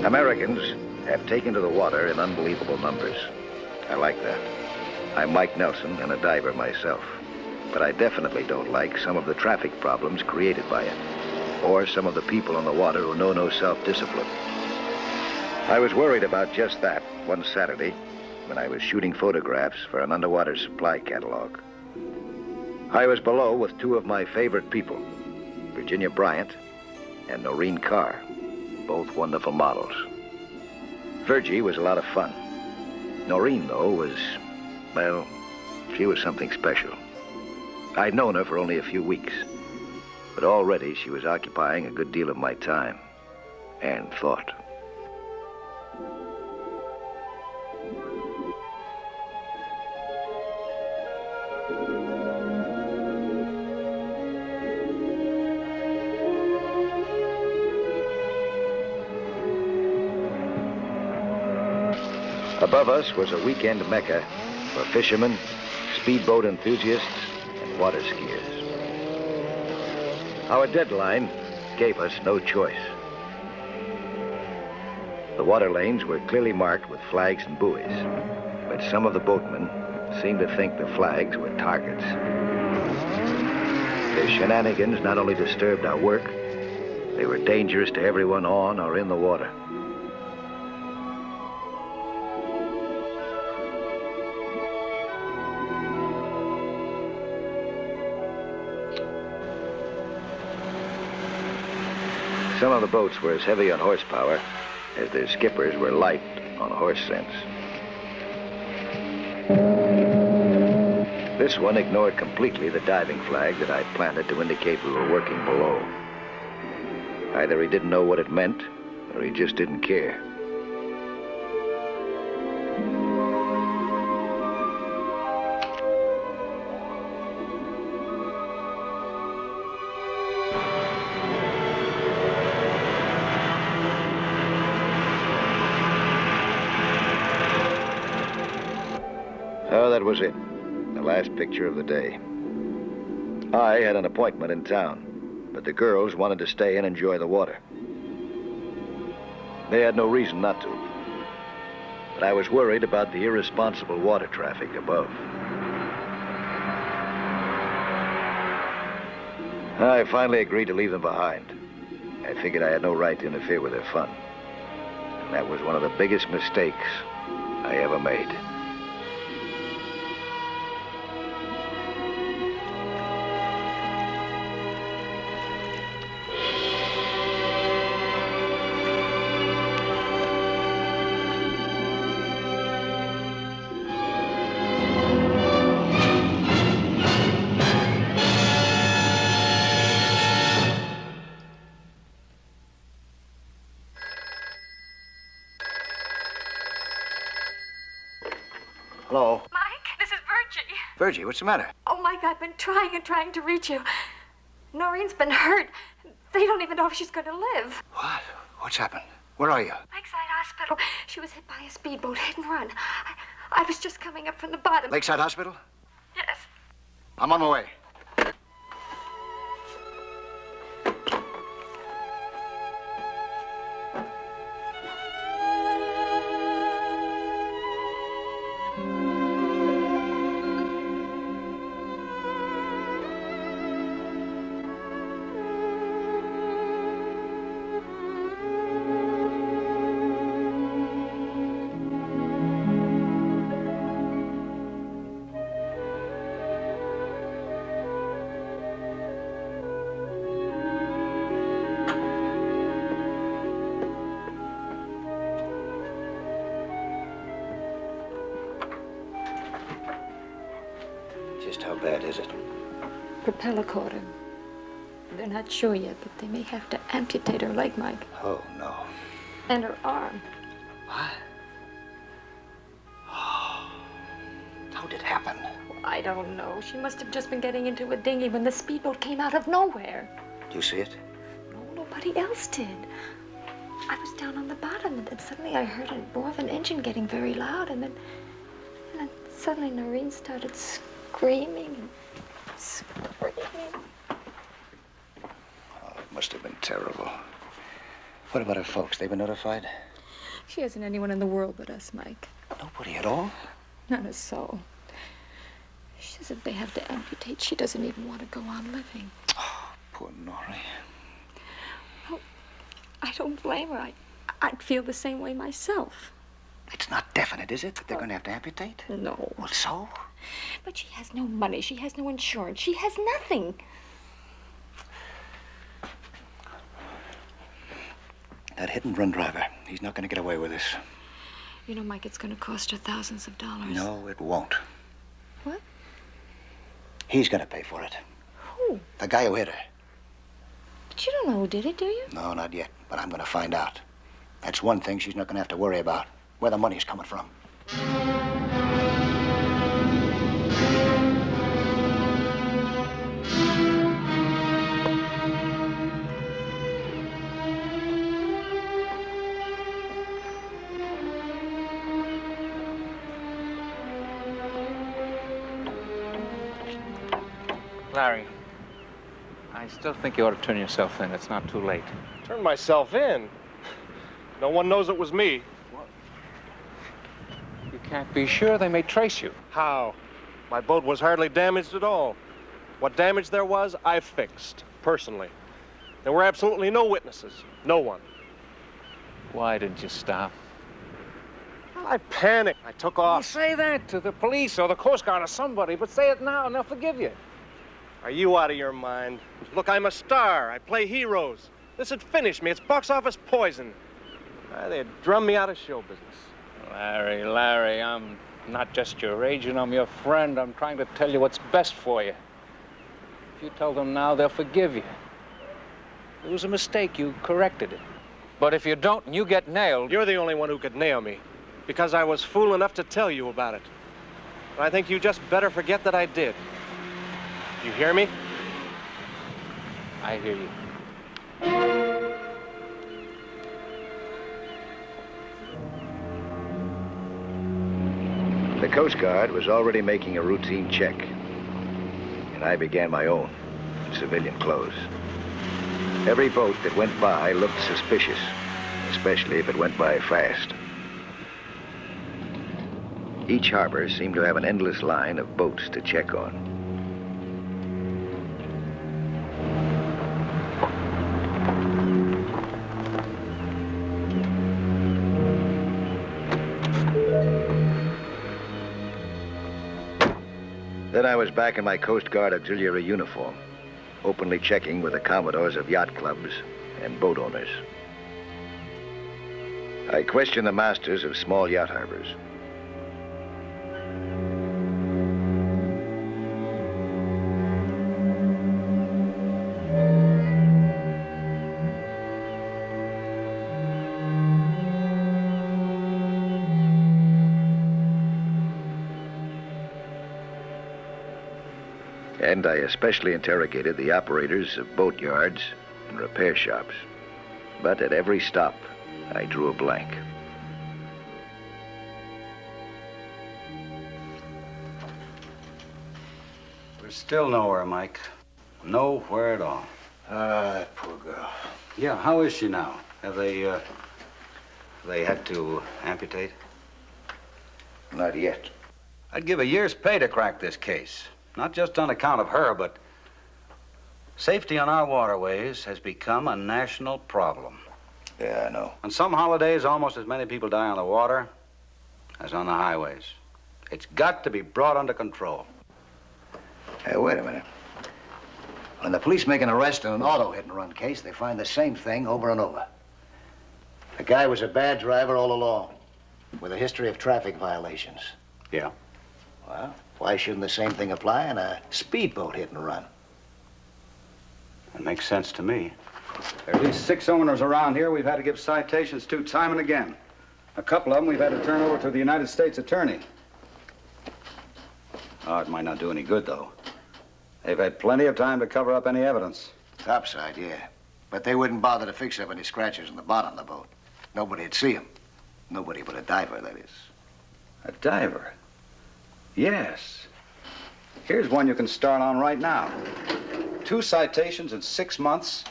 Americans have taken to the water in unbelievable numbers. I like that. I'm Mike Nelson and a diver myself. But I definitely don't like some of the traffic problems created by it, or some of the people on the water who know no self-discipline. I was worried about just that one Saturday when I was shooting photographs for an underwater supply catalog. I was below with two of my favorite people, Virginia Bryant and Noreen Carr, both wonderful models. Virgie was a lot of fun. Noreen, though, was, well, she was something special. I'd known her for only a few weeks, but already she was occupying a good deal of my time and thought. Above us was a weekend mecca for fishermen, speedboat enthusiasts, and water skiers. Our deadline gave us no choice. The water lanes were clearly marked with flags and buoys, but some of the boatmen seemed to think the flags were targets. Their shenanigans not only disturbed our work, they were dangerous to everyone on or in the water. Some of the boats were as heavy on horsepower as their skippers were light on horse sense. This one ignored completely the diving flag that I'd planted to indicate we were working below. Either he didn't know what it meant, or he just didn't care. Oh, that was it. The last picture of the day. I had an appointment in town, but the girls wanted to stay and enjoy the water. They had no reason not to. But I was worried about the irresponsible water traffic above. I finally agreed to leave them behind. I figured I had no right to interfere with their fun. And that was one of the biggest mistakes I ever made. Hello? Mike, this is Virgie. Virgie, what's the matter? Oh, Mike, I've been trying and trying to reach you. Noreen's been hurt. They don't even know if she's going to live. What? What's happened? Where are you? Lakeside Hospital. She was hit by a speedboat, hit and run. I was just coming up from the bottom. Lakeside Hospital? Yes. I'm on my way. Just how bad is it? Propeller caught her. They're not sure yet, but they may have to amputate her leg, Mike. Oh, no. And her arm. What? Oh. How did it happen? I don't know. She must have just been getting into a dinghy when the speedboat came out of nowhere. Do you see it? No, nobody else did. I was down on the bottom, and then suddenly I heard a roar of an engine getting very loud, and then suddenly Noreen started screaming and screaming. Oh, it must have been terrible. What about her folks? They've been notified? She hasn't anyone in the world but us, Mike. Nobody at all? Not a soul. She says if they have to amputate, she doesn't even want to go on living. Oh, poor Norrie. Well, I don't blame her. I'd feel the same way myself. It's not definite, is it, that they're going to have to amputate? No. Well, so? But she has no money. She has no insurance. She has nothing. That hit-and-run driver, he's not going to get away with this. You know, Mike, it's going to cost her thousands of dollars. No, it won't. What? He's going to pay for it. Who? The guy who hit her. But you don't know who did it, do you? No, not yet, but I'm going to find out. That's one thing she's not going to have to worry about, where the money's coming from. Larry, I still think you ought to turn yourself in. It's not too late. Turn myself in? No one knows it was me. What? You can't be sure. They may trace you. How? My boat was hardly damaged at all. What damage there was, I fixed, personally. There were absolutely no witnesses. No one. Why didn't you stop? I panicked. I took Well, off. say that to the police or the Coast Guard or somebody, but say it now and they'll forgive you. Are you out of your mind? Look, I'm a star. I play heroes. This would finish me. It's box office poison. They'd drum me out of show business. Larry, I'm not just your agent. I'm your friend. I'm trying to tell you what's best for you. If you tell them now, they'll forgive you. It was a mistake. You corrected it. But if you don't and you get nailed... You're the only one who could nail me, because I was fool enough to tell you about it. But I think you just better forget that I did. You hear me? I hear you. The Coast Guard was already making a routine check, and I began my own in civilian clothes. Every boat that went by looked suspicious, especially if it went by fast. Each harbor seemed to have an endless line of boats to check on. Then I was back in my Coast Guard auxiliary uniform, openly checking with the commodores of yacht clubs and boat owners. I questioned the masters of small yacht harbors. And I especially interrogated the operators of boat yards and repair shops. But at every stop, I drew a blank. We're still nowhere, Mike. Nowhere at all. Ah, that poor girl. Yeah, how is she now? Have they had to amputate? Not yet. I'd give a year's pay to crack this case. Not just on account of her, but safety on our waterways has become a national problem. Yeah, I know. On some holidays, almost as many people die on the water as on the highways. It's got to be brought under control. Hey, wait a minute. When the police make an arrest in an auto hit-and-run case, they find the same thing over and over. The guy was a bad driver all along, with a history of traffic violations. Yeah. Well, why shouldn't the same thing apply in a speedboat hit-and-run? That makes sense to me. There are at least 6 owners around here we've had to give citations to time and again. A couple of them we've had to turn over to the United States Attorney. Oh, it might not do any good, though. They've had plenty of time to cover up any evidence. Topside, yeah. But they wouldn't bother to fix up any scratches in the bottom of the boat. Nobody'd see them. Nobody but a diver, that is. A diver? Yes. Here's one you can start on right now. 2 citations in 6 months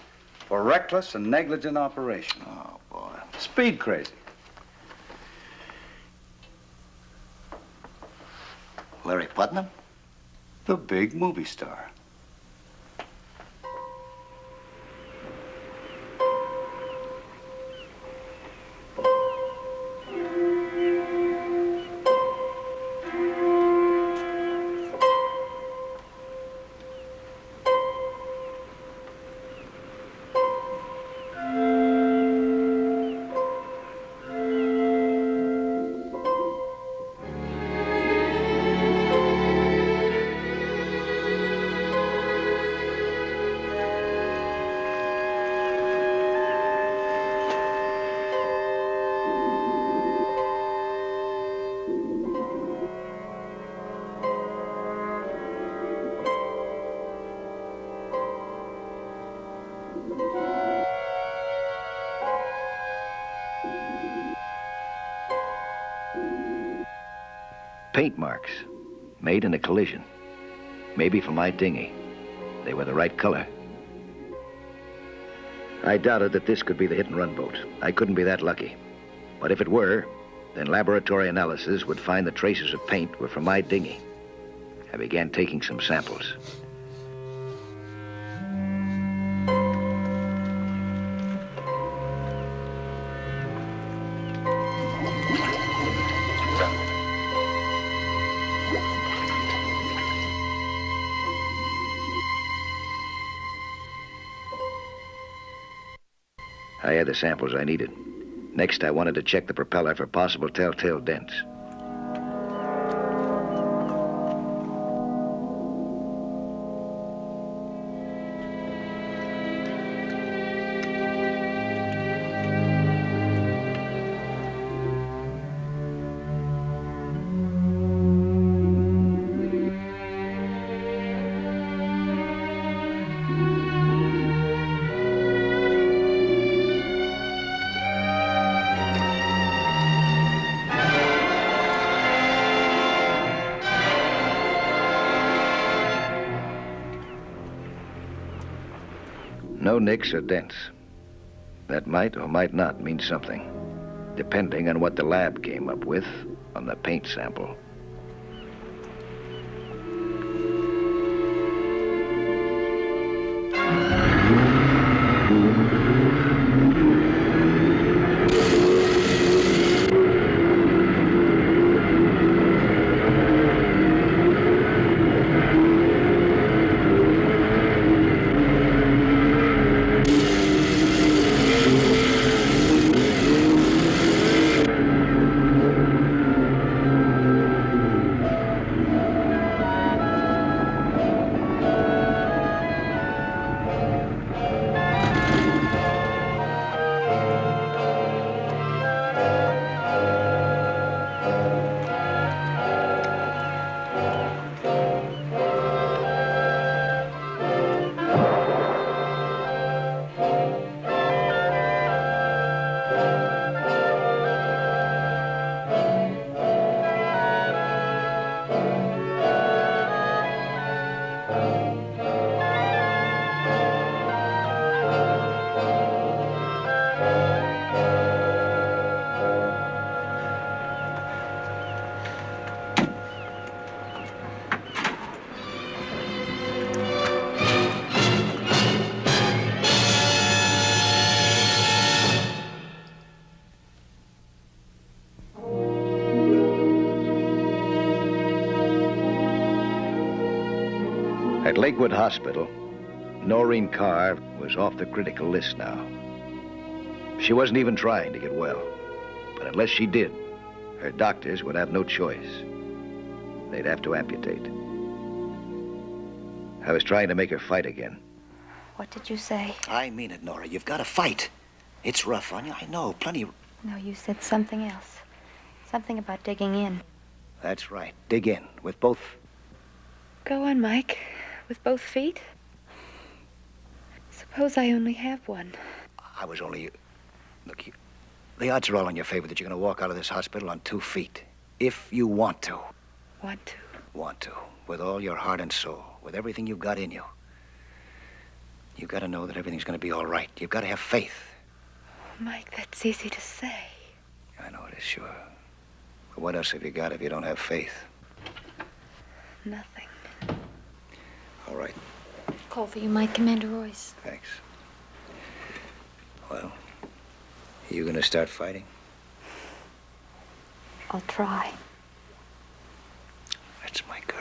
for reckless and negligent operation. Oh, boy. Speed crazy. Larry Putnam? The big movie star. Paint marks, made in a collision. Maybe from my dinghy. They were the right color. I doubted that this could be the hit-and-run boat. I couldn't be that lucky. But if it were, then laboratory analysis would find the traces of paint were from my dinghy. I began taking some samples. I had the samples I needed. Next, I wanted to check the propeller for possible telltale dents. No nicks or dents. That might or might not mean something, depending on what the lab came up with on the paint sample. At Lakewood Hospital, Noreen Carr was off the critical list now. She wasn't even trying to get well. But unless she did, her doctors would have no choice. They'd have to amputate. I was trying to make her fight again. What did you say? I mean it, Nora. You've got to fight. It's rough on you. I know. Plenty. No, you said something else. Something about digging in. That's right. Dig in with both. Go on, Mike. With both feet? Suppose I only have one. I was only... Look, the odds are all in your favor that you're going to walk out of this hospital on 2 feet. If you want to. Want to? Want to. With all your heart and soul. With everything you've got in you. You've got to know that everything's going to be all right. You've got to have faith. Mike, that's easy to say. I know it is, sure. But what else have you got if you don't have faith? Nothing. All right. Call for you, Mike. Commander Royce. Thanks. Well, are you going to start fighting? I'll try. That's my girl.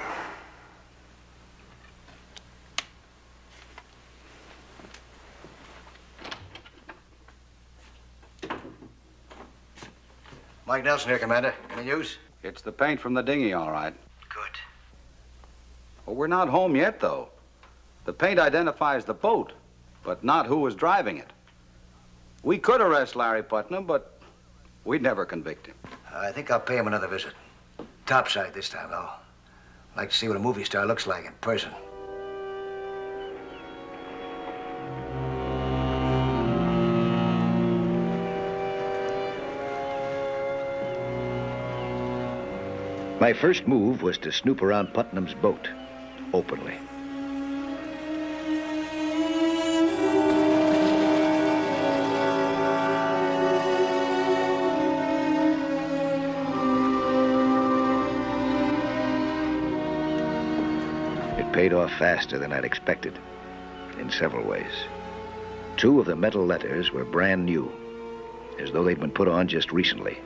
Mike Nelson here, Commander. Any news? It's the paint from the dinghy, all right. Good. Well, we're not home yet, though. The paint identifies the boat, but not who was driving it. We could arrest Larry Putnam, but we'd never convict him. I think I'll pay him another visit. Topside this time, though. I'd like to see what a movie star looks like in person. My first move was to snoop around Putnam's boat, openly. It paid off faster than I'd expected, in several ways. 2 of the metal letters were brand new, as though they'd been put on just recently.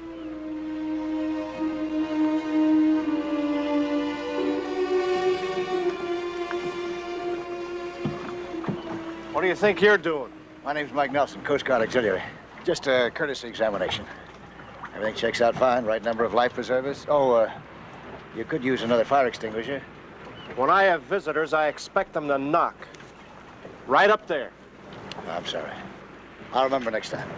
What do you think you're doing? My name's Mike Nelson, Coast Guard Auxiliary. Just a courtesy examination. Everything checks out fine, right number of life preservers. Oh, you could use another fire extinguisher. When I have visitors, I expect them to knock. Right up there. I'm sorry. I'll remember next time.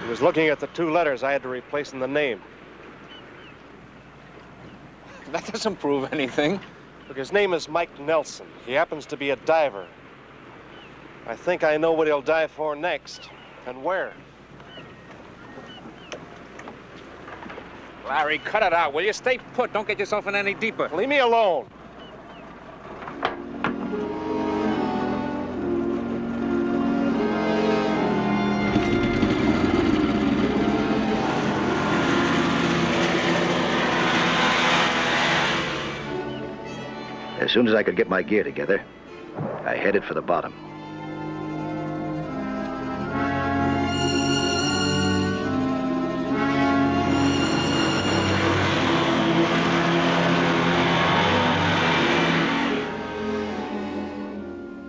He was looking at the 2 letters I had to replace in the name. That doesn't prove anything. Look, his name is Mike Nelson. He happens to be a diver. I think I know what he'll dive for next, and where. Larry, cut it out, will you? Stay put. Don't get yourself in any deeper. Leave me alone. As soon as I could get my gear together, I headed for the bottom.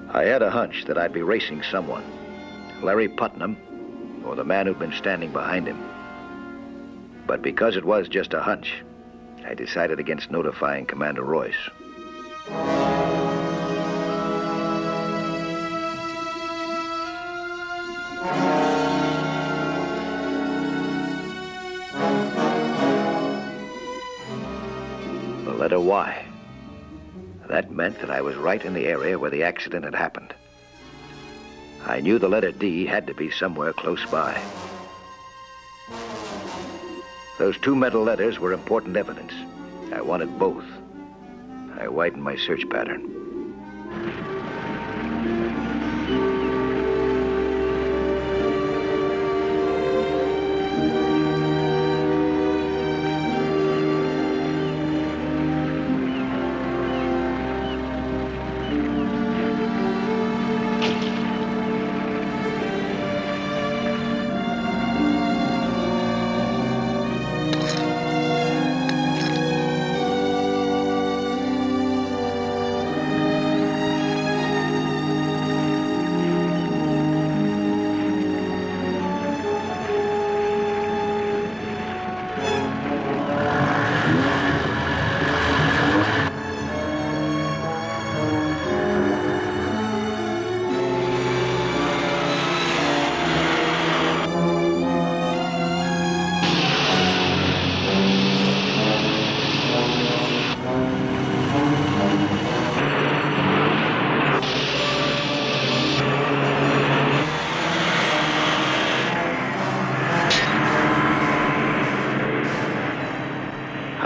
I had a hunch that I'd be racing someone. Larry Putnam, or the man who'd been standing behind him. But because it was just a hunch, I decided against notifying Commander Royce. The letter Y. That meant that I was right in the area where the accident had happened. I knew the letter D had to be somewhere close by. Those 2 metal letters were important evidence. I wanted both. I widened my search pattern.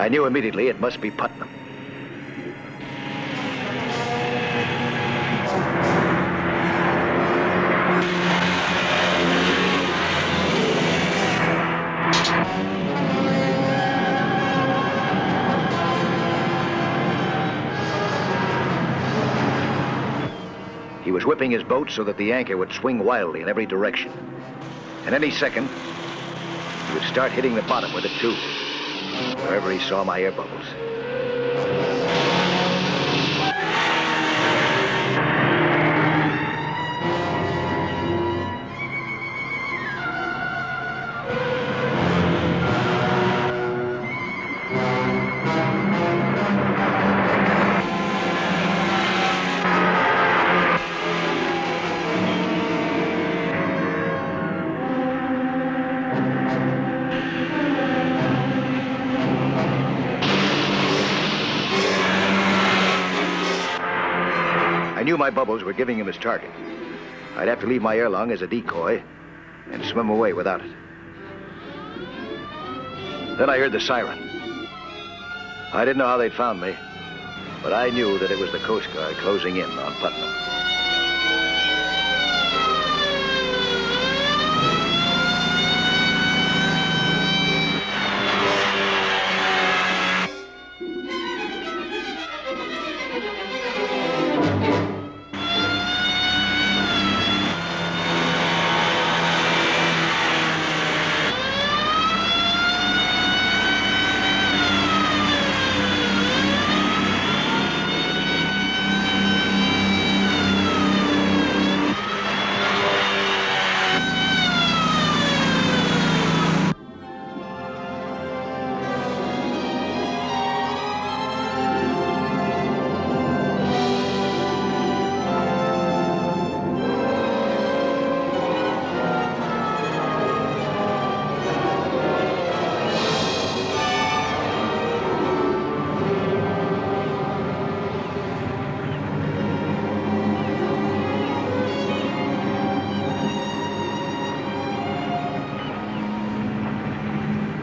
I knew immediately it must be Putnam. He was whipping his boat so that the anchor would swing wildly in every direction. And any second, he would start hitting the bottom with it too, wherever he saw my air bubbles. I knew my bubbles were giving him his target. I'd have to leave my air lung as a decoy and swim away without it. Then I heard the siren. I didn't know how they'd found me, but I knew that it was the Coast Guard closing in on Putnam.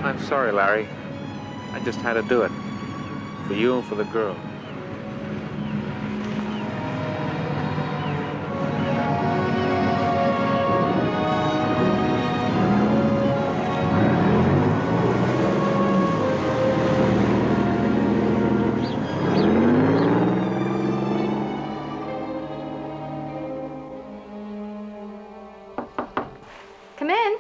I'm sorry, Larry. I just had to do it. For you and for the girl. Come in.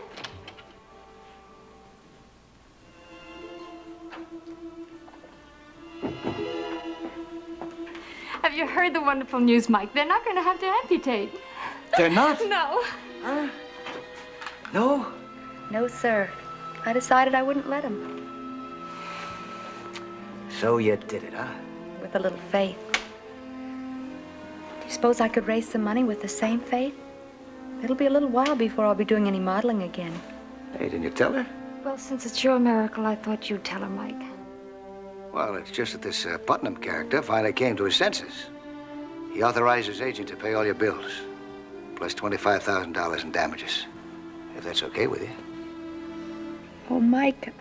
Have you heard the wonderful news, Mike? They're not going to have to amputate. They're not? No. No? No, sir. I decided I wouldn't let him. So you did it, huh? With a little faith. Do you suppose I could raise some money with the same faith? It'll be a little while before I'll be doing any modeling again. Hey, didn't you tell her? Well, since it's your miracle, I thought you'd tell her, Mike. Well, it's just that this Putnam character finally came to his senses. He authorized his agent to pay all your bills, plus $25,000 in damages, if that's okay with you. Oh, Mike.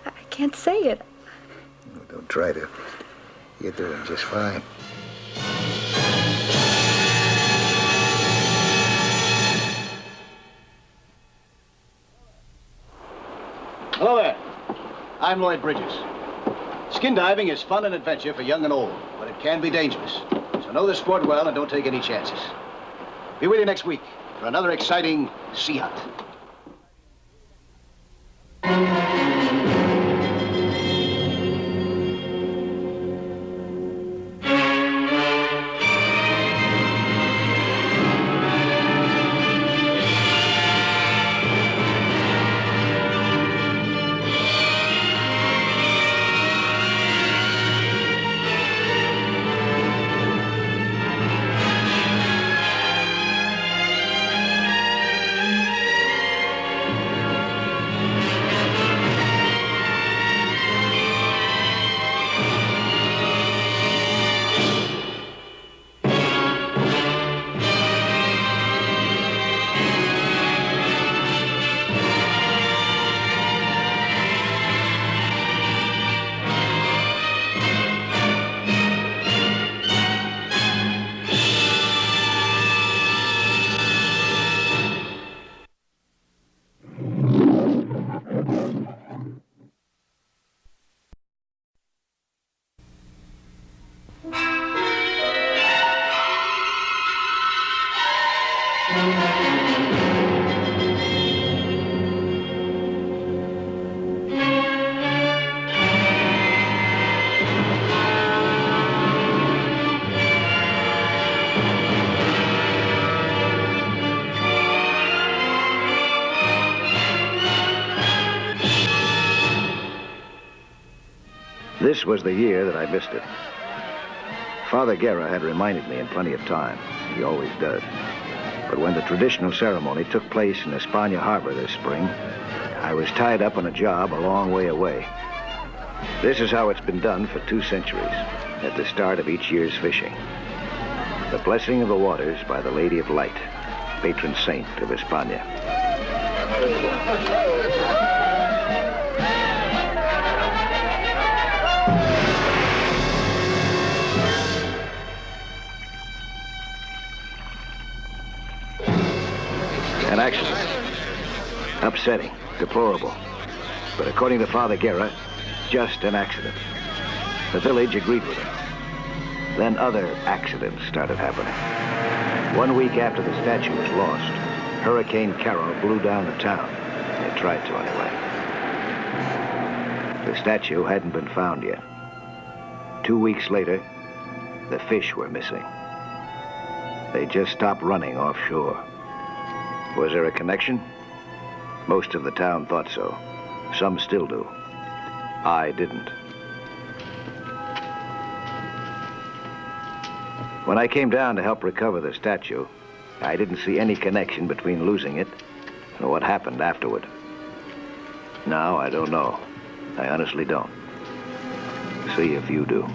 I can't say it. No, don't try to. You're doing just fine. Hello there. I'm Lloyd Bridges. Skin diving is fun and adventure for young and old, but it can be dangerous. So know the sport well and don't take any chances. Be with you next week for another exciting sea hunt. was the year that I missed it. Father Guerra had reminded me in plenty of time. He always does. But when the traditional ceremony took place in España Harbor this spring, I was tied up on a job a long way away. This is how it's been done for 2 centuries, at the start of each year's fishing. The blessing of the waters by the Lady of Light, patron saint of España. An accident. Upsetting, deplorable. But according to Father Guerra, just an accident. The village agreed with him. Then other accidents started happening. 1 week after the statue was lost, Hurricane Carol blew down the town. It tried to, anyway. The statue hadn't been found yet. 2 weeks later, the fish were missing. They just stopped running offshore. Was there a connection? Most of the town thought so. Some still do. I didn't. When I came down to help recover the statue, I didn't see any connection between losing it and what happened afterward. Now, I don't know. I honestly don't. See if you do.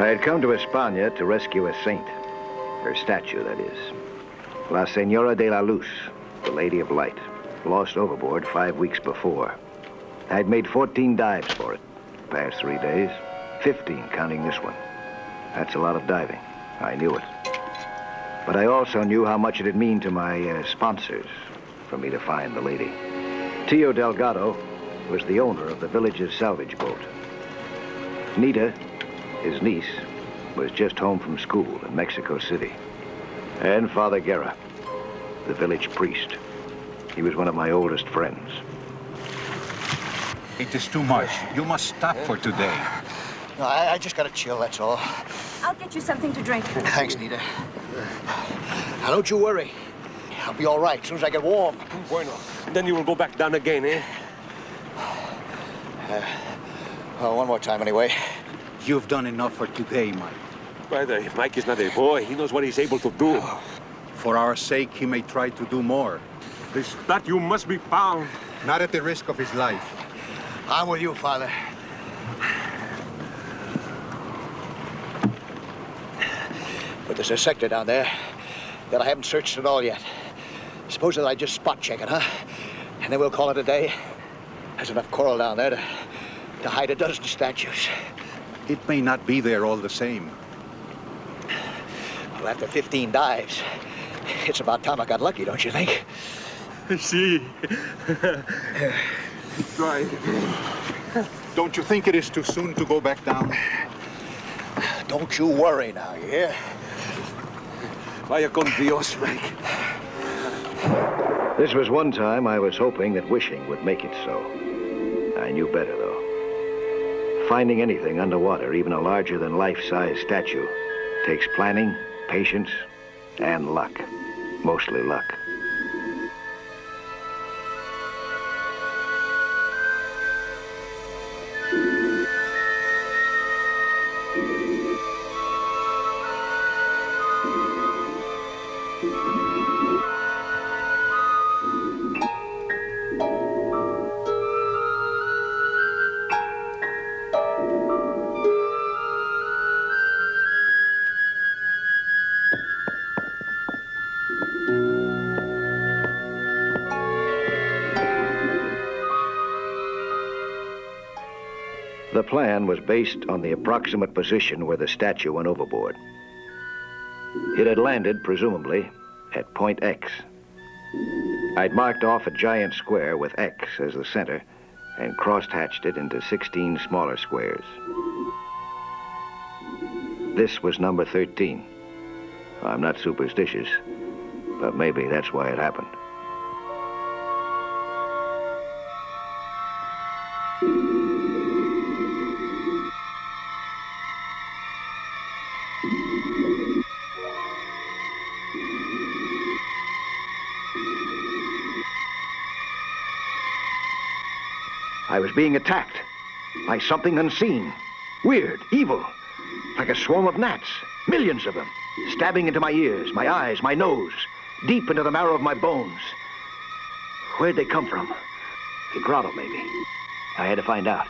I had come to España to rescue a saint. Her statue, that is. La Señora de la Luz, the Lady of Light, lost overboard 5 weeks before. I'd made 14 dives for it, past 3 days, 15 counting this one. That's a lot of diving. I knew it. But I also knew how much it'd mean to my sponsors for me to find the lady. Tio Delgado was the owner of the village's salvage boat. Nita, his niece, was just home from school in Mexico City. And Father Guerra, the village priest. He was one of my oldest friends. It is too much. You must stop for today. No, I just gotta chill, that's all. I'll get you something to drink. Thanks, Nita. Now, don't you worry. I'll be all right as soon as I get warm. Bueno, then you will go back down again, eh? Well, one more time anyway. You've done enough for today, Mike. But Mike is not a boy. He knows what he's able to do. For our sake, he may try to do more. The statue must be found. Not at the risk of his life. I'm with you, Father. But there's a sector down there that I haven't searched at all yet. Suppose that I just spot check it, huh? And then we'll call it a day. There's enough coral down there to hide a dozen statues. It may not be there all the same. Well, after 15 dives, it's about time I got lucky, don't you think? See. Try. Don't you think it is too soon to go back down? Don't you worry now, you hear? Vaya con Dios, Mike. This was one time I was hoping that wishing would make it so. I knew better, though. Finding anything underwater, even a larger-than-life-size statue, takes planning, patience, and luck. Mostly luck. The plan was based on the approximate position where the statue went overboard. It had landed, presumably, at point X. I'd marked off a giant square with X as the center and cross-hatched it into 16 smaller squares. This was number 13. I'm not superstitious, but maybe that's why it happened. I was being attacked by something unseen, weird, evil, like a swarm of gnats, millions of them, stabbing into my ears, my eyes, my nose, deep into the marrow of my bones. Where'd they come from? The grotto, maybe. I had to find out.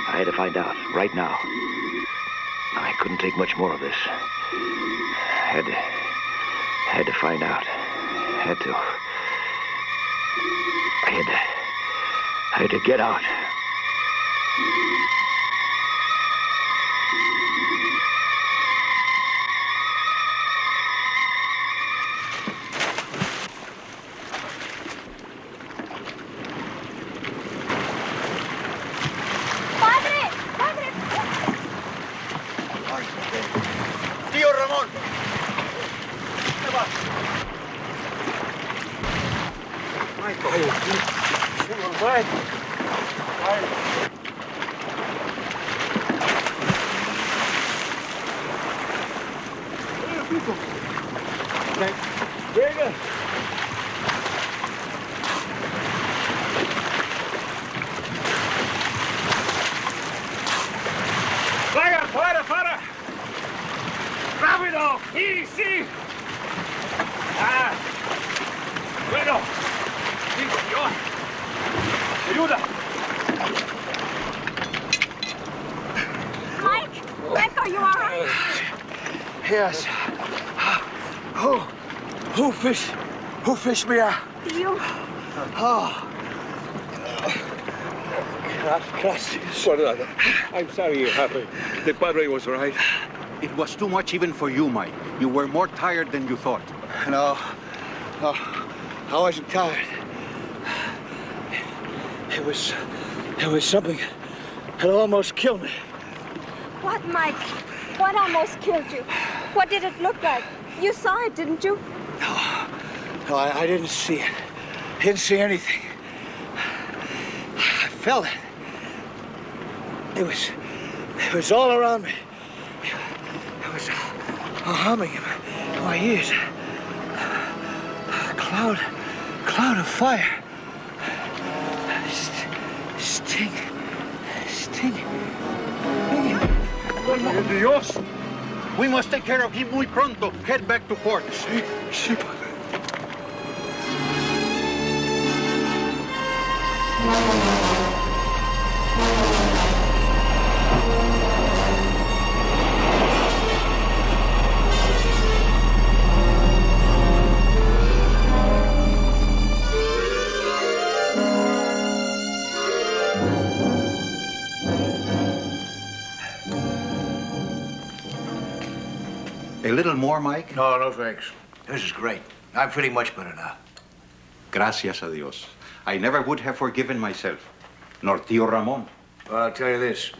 I had to find out, right now. I couldn't take much more of this. I had to find out. I had to get out. ¡Fuera! ¡Rápido! ¡Sí! ¡Ah! Bueno. Sí, señor. ¡Ayuda! Mike, are you all right? Yes. Who fished me out? You? Oh. Gracias. Well, I'm sorry it happened. The padre was right. It was too much even for you, Mike. You were more tired than you thought. No, I wasn't tired. It was something that almost killed me. What, Mike? What almost killed you? What did it look like? You saw it, didn't you? No, I didn't see it. Didn't see anything. I felt it. It was all around me. It was a humming in my ears. A cloud of fire. Sting. Dios! We must take care of him muy pronto. Head back to port. Sí, padre. A little more, Mike? No, thanks. This is great. I'm feeling much better now. Gracias a Dios. I never would have forgiven myself, nor Tío Ramon. Well, I'll tell you this.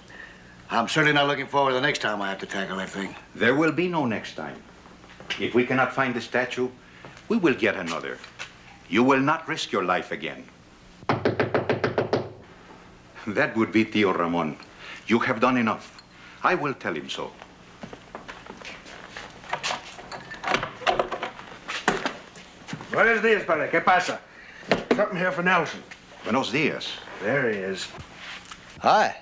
I'm certainly not looking forward to the next time I have to tackle that thing. There will be no next time. If we cannot find the statue, we will get another. You will not risk your life again. That would be Tío Ramon. You have done enough. I will tell him so. Buenos dias, padre. ¿Qué pasa? Something here for Nelson. Buenos dias. There he is. Hi.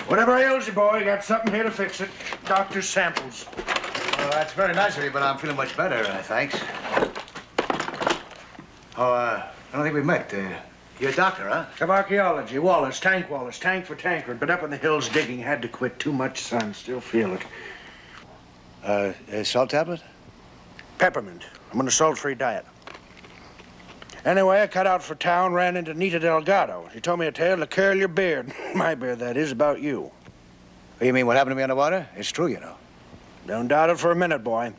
Whatever ails you, boy, got something here to fix it. Doctor's samples. Well, that's very nice of you, but I'm feeling much better, thanks. Oh, I don't think we met. You're a doctor, huh? Of archaeology. Wallace, tank for Tancred. But up in the hills digging, had to quit. Too much sun. Still feel it. A salt tablet? Peppermint. I'm on a salt-free diet. Anyway, I cut out for town, ran into Nita Delgado. She told me a tale to curl your beard. My beard, that is, about you. You mean what happened to me underwater? It's true, you know. Don't doubt it for a minute, boy.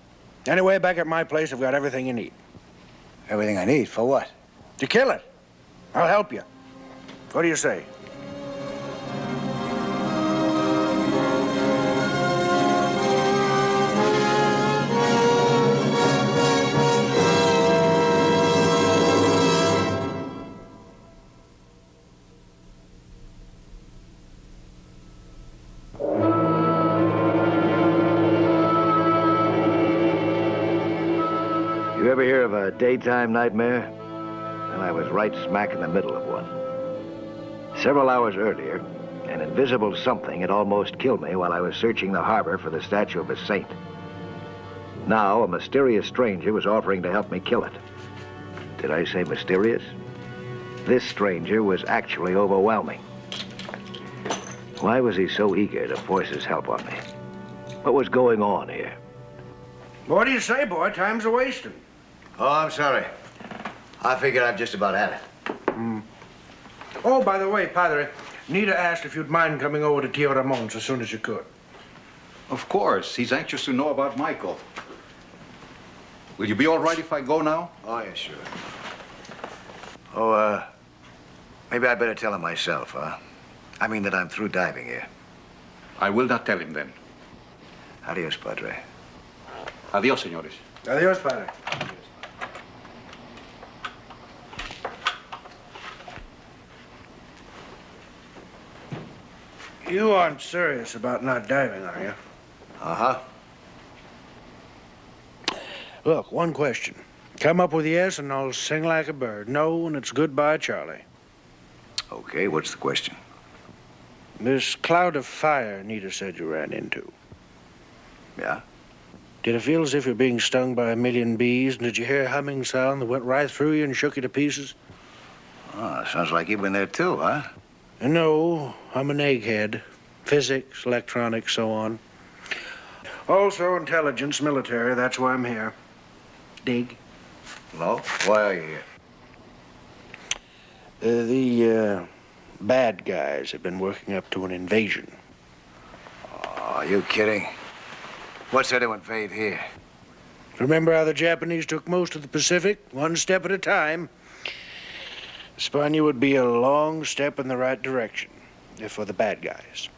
Anyway, back at my place, I've got everything you need. Everything I need? For what? To kill it. I'll help you. What do you say? You ever hear of a daytime nightmare? Well, I was right smack in the middle of one. Several hours earlier, an invisible something had almost killed me while I was searching the harbor for the statue of a saint. Now, a mysterious stranger was offering to help me kill it. Did I say mysterious? This stranger was actually overwhelming. Why was he so eager to force his help on me? What was going on here? What do you say, boy? Time's a-wasting. Oh, I'm sorry. I figured I've just about had it. Oh, by the way, Padre, Nita asked if you'd mind coming over to Tio Ramon's as soon as you could. Of course. He's anxious to know about Michael. Will you be all right if I go now? Oh, yeah, sure. Oh, maybe I better tell him myself, huh? I mean that I'm through diving here. I will not tell him then. Adios, Padre. Adios, señores. Adios, Padre. You aren't serious about not diving, are you? Uh-huh. Look, one question. Come up with yes and I'll sing like a bird. No, and it's goodbye, Charlie. Okay, what's the question? This cloud of fire Nita said you ran into. Yeah? Did it feel as if you're being stung by 1,000,000 bees? And did you hear a humming sound that went right through you and shook you to pieces? Oh, sounds like you've been there too, huh? No, I'm an egghead. Physics, electronics, so on. Also intelligence, military, that's why I'm here. Dig? No? Why are you here? The bad guys have been working up to an invasion. Oh, are you kidding? What's there to invade here? Remember how the Japanese took most of the Pacific, one step at a time? España would be a long step in the right direction, if for the bad guys.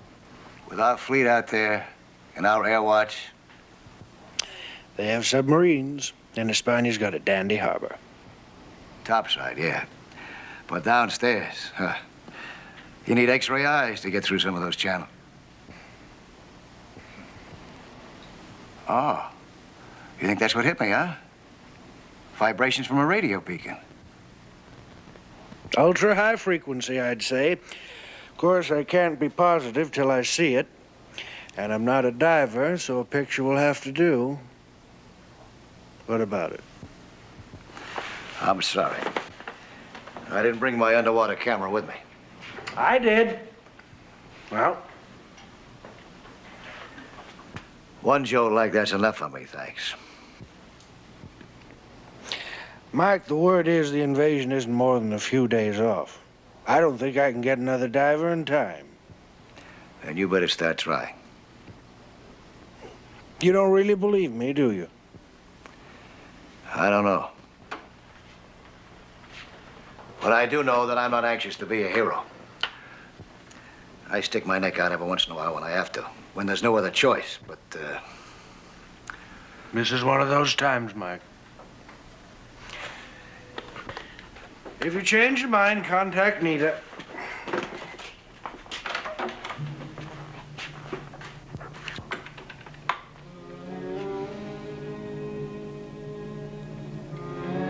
With our fleet out there and our air watch? They have submarines, and España's got a dandy harbor. Topside, yeah. But downstairs, you need X-ray eyes to get through some of those channels. Oh, you think that's what hit me, huh? Vibrations from a radio beacon. Ultra high frequency, I'd say. Of course, I can't be positive till I see it. And I'm not a diver, so a picture will have to do. What about it? I'm sorry. I didn't bring my underwater camera with me. I did. Well? One jolt like that's enough for me, thanks. Mike, the word is the invasion isn't more than a few days off. I don't think I can get another diver in time. Then you better start trying. You don't really believe me, do you? I don't know. But I do know that I'm not anxious to be a hero. I stick my neck out every once in a while when I have to, when there's no other choice, but, This is one of those times, Mike. If you change your mind, contact Nita.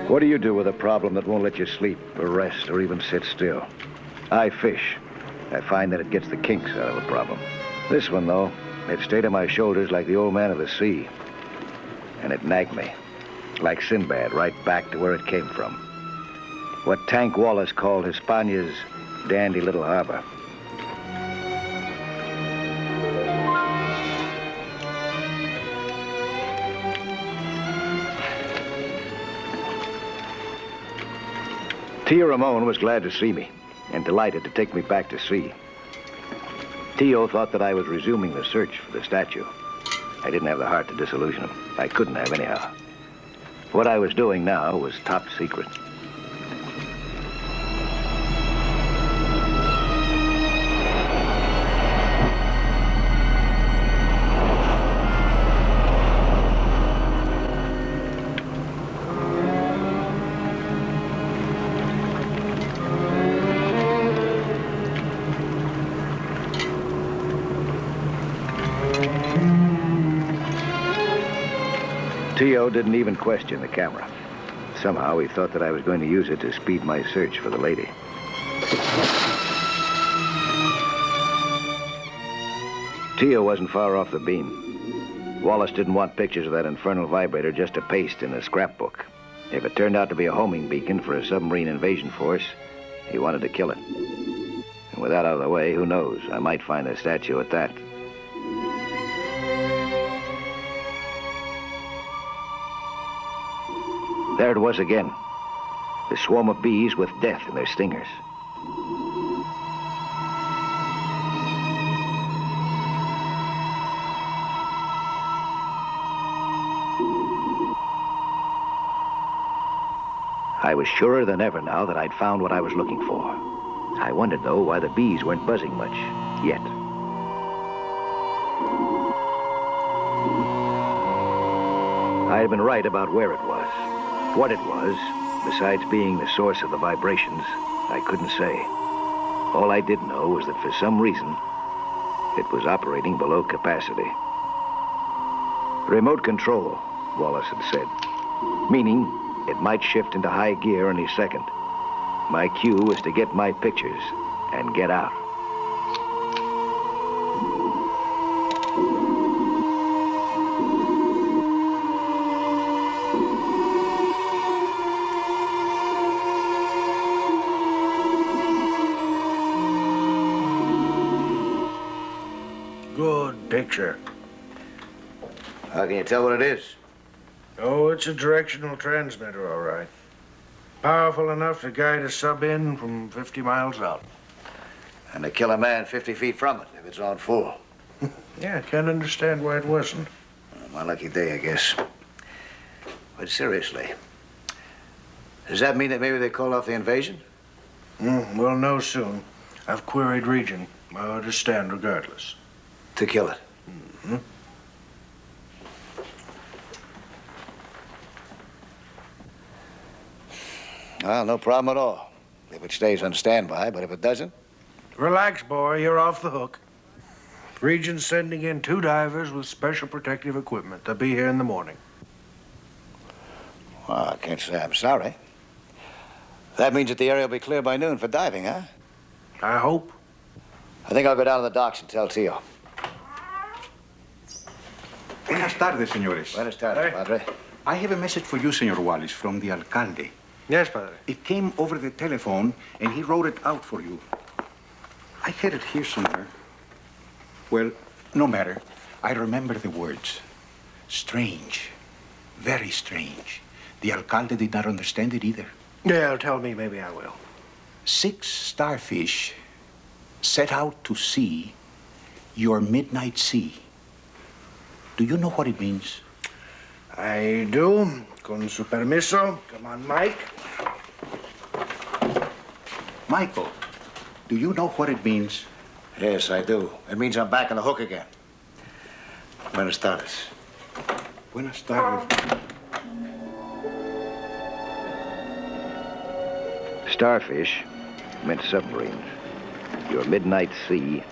What do you do with a problem that won't let you sleep or rest or even sit still? I fish. I find that it gets the kinks out of a problem. This one, though, it stayed on my shoulders like the old man of the sea. And it nagged me, like Sinbad, right back to where it came from. What Tank Wallace called Hispania's dandy little harbor. Tia Ramon was glad to see me and delighted to take me back to sea. Tio thought that I was resuming the search for the statue. I didn't have the heart to disillusion him. I couldn't have anyhow. What I was doing now was top secret. Tio didn't even question the camera. Somehow he thought that I was going to use it to speed my search for the lady. Tio wasn't far off the beam. Wallace didn't want pictures of that infernal vibrator just to paste in a scrapbook. If it turned out to be a homing beacon for a submarine invasion force, he wanted to kill it. And with that out of the way, who knows? I might find the statue at that. There it was again. The swarm of bees with death in their stingers. I was surer than ever now that I'd found what I was looking for. I wondered, though, why the bees weren't buzzing much yet. I had been right about where it was. What it was, besides being the source of the vibrations, I couldn't say. All I did know was that for some reason, it was operating below capacity. Remote control, Wallace had said, meaning it might shift into high gear any second. My cue was to get my pictures and get out. Good picture. How can you tell what it is? Oh, it's a directional transmitter, all right. Powerful enough to guide a sub in from 50 miles out. And to kill a man 50 feet from it, if it's on full. Yeah, I can't understand why it wasn't. My lucky day, I guess. But seriously, does that mean that maybe they called off the invasion? We'll know soon. I've queried Region. I'll just stand regardless. To kill it? Mm-hmm. Well, no problem at all. If it stays on standby, but if it doesn't? Relax, boy. You're off the hook. Region's sending in 2 divers with special protective equipment. They'll be here in the morning. Well, I can't say I'm sorry. That means that the area will be clear by noon for diving, huh? I hope. I think I'll go down to the docks and tell Tio. Buenas tardes, señores. Buenas tardes, Padre. I have a message for you, Senor Wallace, from the alcalde. Yes, Padre. It came over the telephone, and he wrote it out for you. I had it here somewhere. Well, no matter. I remember the words. Strange. Very strange. The alcalde did not understand it either. Yeah, tell me, maybe I will. 6 starfish set out to see your midnight sea. Do you know what it means? I do. Con su permiso. Come on, Mike. Michael, do you know what it means? Yes, I do. It means I'm back on the hook again. Buenas tardes. Buenas tardes. Starfish meant submarines. Your midnight sea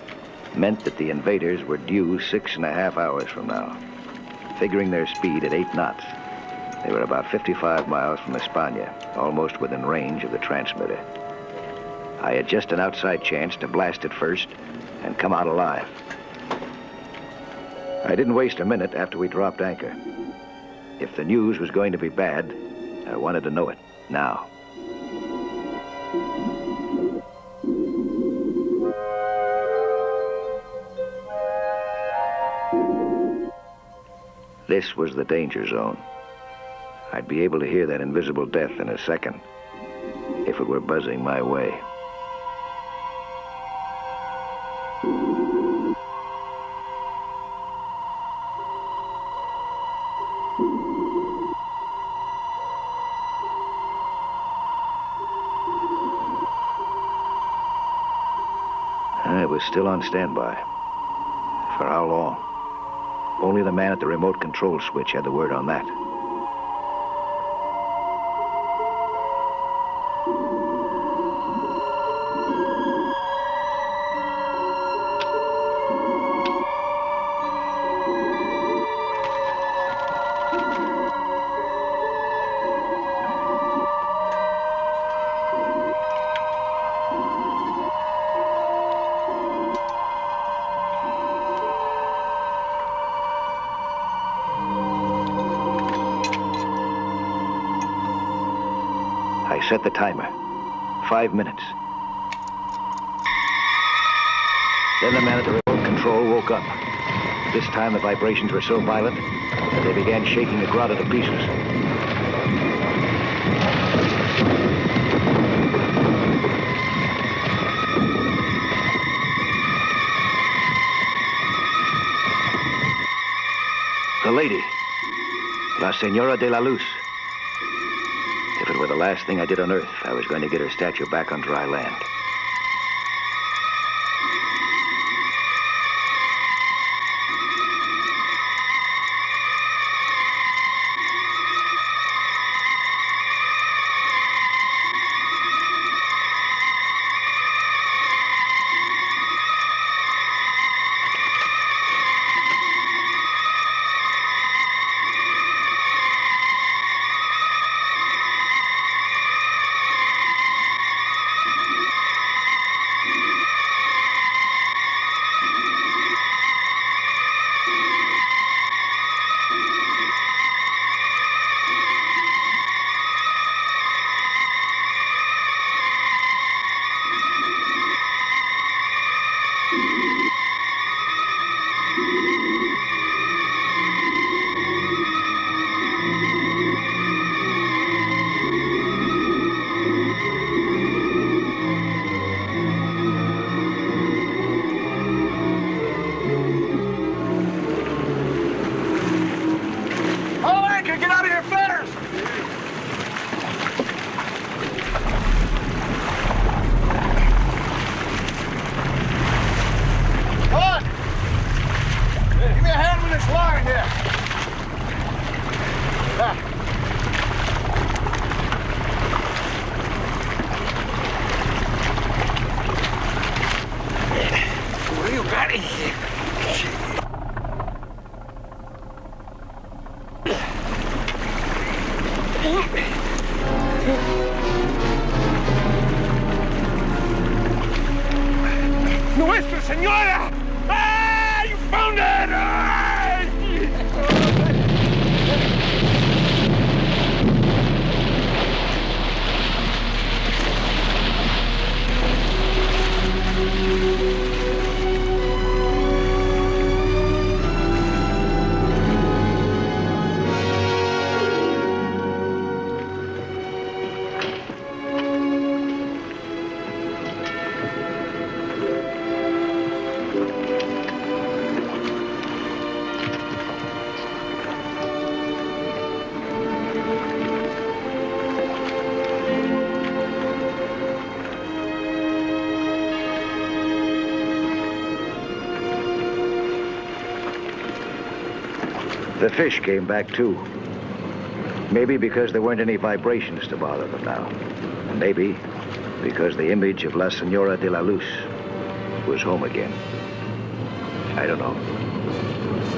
meant that the invaders were due 6.5 hours from now. Figuring their speed at 8 knots, they were about 55 miles from España, almost within range of the transmitter. I had just an outside chance to blast it first and come out alive. I didn't waste a minute after we dropped anchor. If the news was going to be bad, I wanted to know it now. This was the danger zone. I'd be able to hear that invisible death in a second. If if it were buzzing my way. I was still on standby. For how long? Only the man at the remote control switch had the word on that. I set the timer. 5 minutes. Then the man at the remote control woke up. This time the vibrations were so violent that they began shaking the grotto to pieces. The lady. La Senora de la Luz. If it were the last thing I did on Earth, I was going to get her statue back on dry land. ¡Nuestra Señora! ¡Ah! You found it! Ah! The fish came back too. Maybe because there weren't any vibrations to bother them now. And maybe because the image of La Senora de la Luz was home again. I don't know.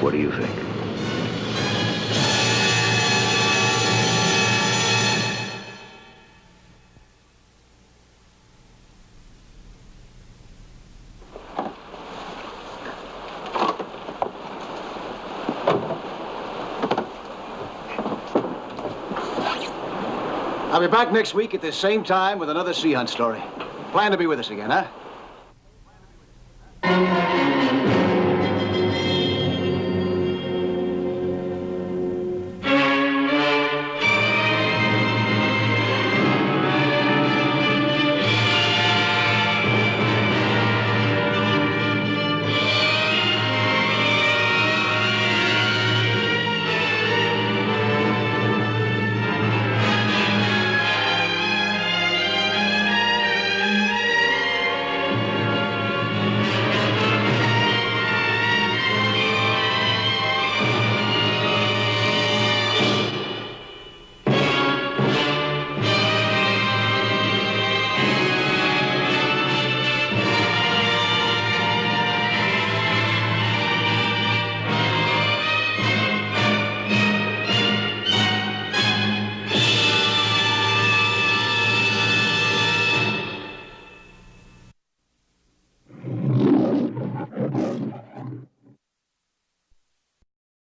What do you think? I'll be back next week at the same time with another sea hunt story. Plan to be with us again, huh?